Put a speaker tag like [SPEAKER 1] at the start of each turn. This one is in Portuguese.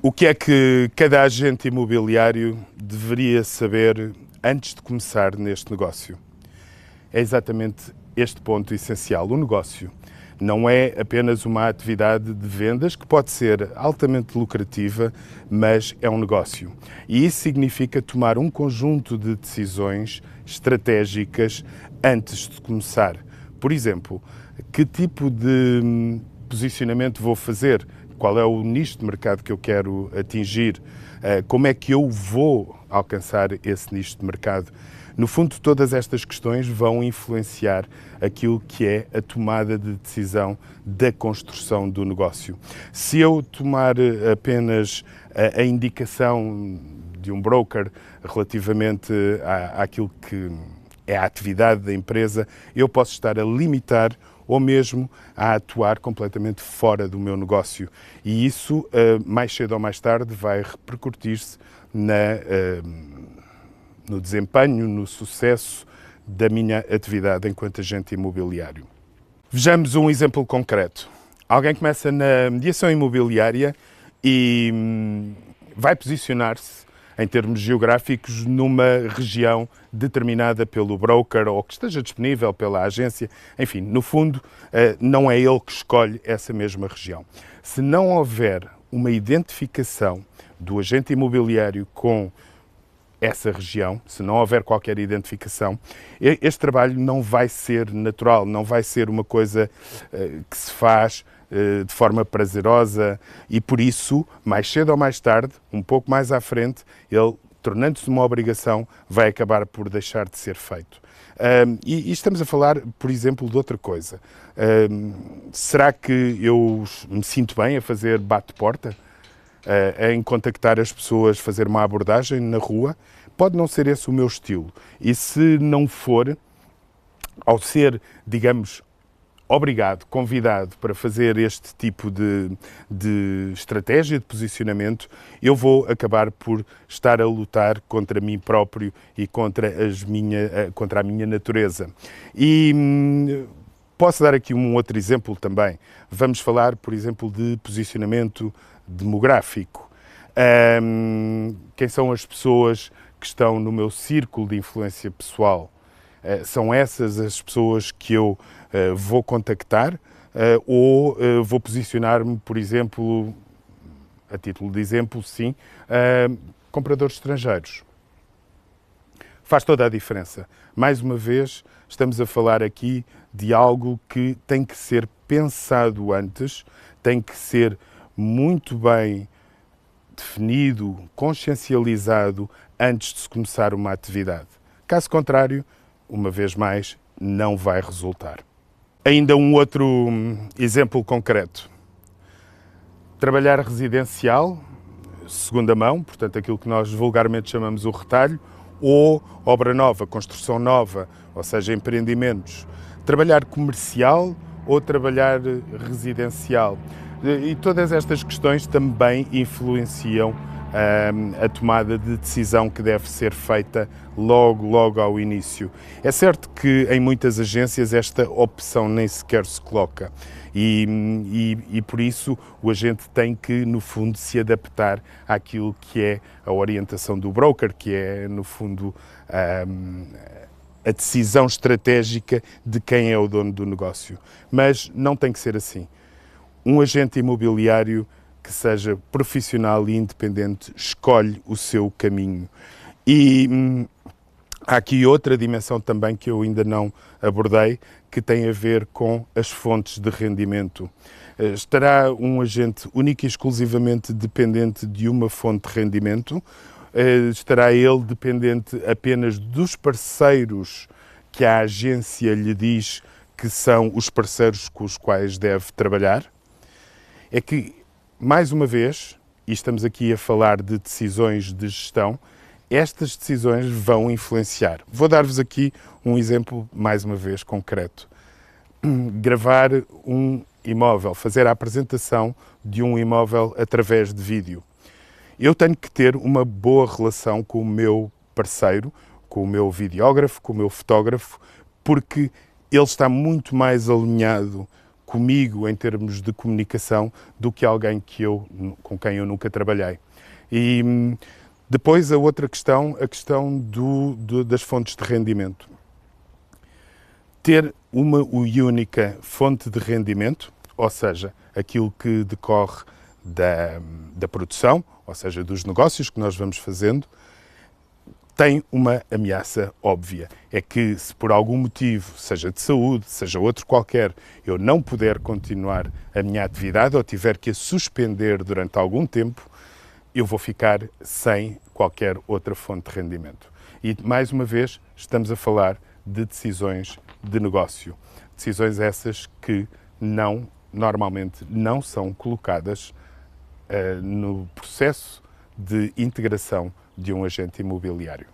[SPEAKER 1] O que é que cada agente imobiliário deveria saber antes de começar neste negócio? É exatamente este ponto essencial. O negócio não é apenas uma atividade de vendas que pode ser altamente lucrativa, mas é um negócio. E isso significa tomar um conjunto de decisões estratégicas antes de começar. Por exemplo, que tipo de posicionamento vou fazer? Qual é o nicho de mercado que eu quero atingir? Como é que eu vou alcançar esse nicho de mercado? No fundo, todas estas questões vão influenciar aquilo que é a tomada de decisão da construção do negócio. Se eu tomar apenas a indicação de um broker relativamente àquilo que é a atividade da empresa, eu posso estar a limitar ou mesmo a atuar completamente fora do meu negócio. E isso, mais cedo ou mais tarde, vai repercutir-se no desempenho, no sucesso da minha atividade enquanto agente imobiliário. Vejamos um exemplo concreto. Alguém começa na mediação imobiliária e vai posicionar-se em termos geográficos numa região determinada pelo broker ou que esteja disponível pela agência. Enfim, no fundo, não é ele que escolhe essa mesma região. Se não houver uma identificação do agente imobiliário com essa região, se não houver qualquer identificação, este trabalho não vai ser natural, não vai ser uma coisa que se faz de forma prazerosa e, por isso, mais cedo ou mais tarde, um pouco mais à frente, ele, tornando-se uma obrigação, vai acabar por deixar de ser feito. E estamos a falar, por exemplo, de outra coisa. Será que eu me sinto bem a fazer bate-porta? Em contactar as pessoas, fazer uma abordagem na rua? Pode não ser esse o meu estilo. E se não for, ao ser, digamos, obrigado, convidado para fazer este tipo de estratégia de posicionamento, eu vou acabar por estar a lutar contra mim próprio e contra a minha natureza. E posso dar aqui um outro exemplo também. Vamos falar, por exemplo, de posicionamento demográfico. Quem são as pessoas que estão no meu círculo de influência pessoal? São essas as pessoas que eu vou contactar ou vou posicionar-me, por exemplo, a título de exemplo, sim, compradores estrangeiros. Faz toda a diferença. Mais uma vez, estamos a falar aqui de algo que tem que ser pensado antes, tem que ser muito bem definido, consciencializado antes de se começar uma atividade. Caso contrário, uma vez mais, não vai resultar. Ainda um outro exemplo concreto. Trabalhar residencial, segunda mão, portanto aquilo que nós vulgarmente chamamos o retalho, ou obra nova, construção nova, ou seja, empreendimentos. Trabalhar comercial ou trabalhar residencial. E todas estas questões também influenciam a tomada de decisão que deve ser feita logo ao início. É certo que em muitas agências esta opção nem sequer se coloca e por isso o agente tem que, no fundo, se adaptar àquilo que é a orientação do broker, que é, no fundo, a decisão estratégica de quem é o dono do negócio. Mas não tem que ser assim. Um agente imobiliário que seja profissional e independente escolhe o seu caminho. E há aqui outra dimensão também que eu ainda não abordei, que tem a ver com as fontes de rendimento. Estará um agente único e exclusivamente dependente de uma fonte de rendimento? Estará ele dependente apenas dos parceiros que a agência lhe diz que são os parceiros com os quais deve trabalhar? É que, mais uma vez, e estamos aqui a falar de decisões de gestão, estas decisões vão influenciar. Vou dar-vos aqui um exemplo, mais uma vez, concreto. Gravar um imóvel, fazer a apresentação de um imóvel através de vídeo. Eu tenho que ter uma boa relação com o meu parceiro, com o meu videógrafo, com o meu fotógrafo, porque ele está muito mais alinhado comigo em termos de comunicação do que alguém com quem eu nunca trabalhei. E depois a outra questão, a questão das fontes de rendimento. Ter uma única fonte de rendimento, ou seja, aquilo que decorre da produção, ou seja, dos negócios que nós vamos fazendo, tem uma ameaça óbvia. É que se por algum motivo, seja de saúde, seja outro qualquer, eu não puder continuar a minha atividade ou tiver que a suspender durante algum tempo, eu vou ficar sem qualquer outra fonte de rendimento. E, mais uma vez, estamos a falar de decisões de negócio. Decisões essas que normalmente não são colocadas no processo de integração de um agente imobiliário.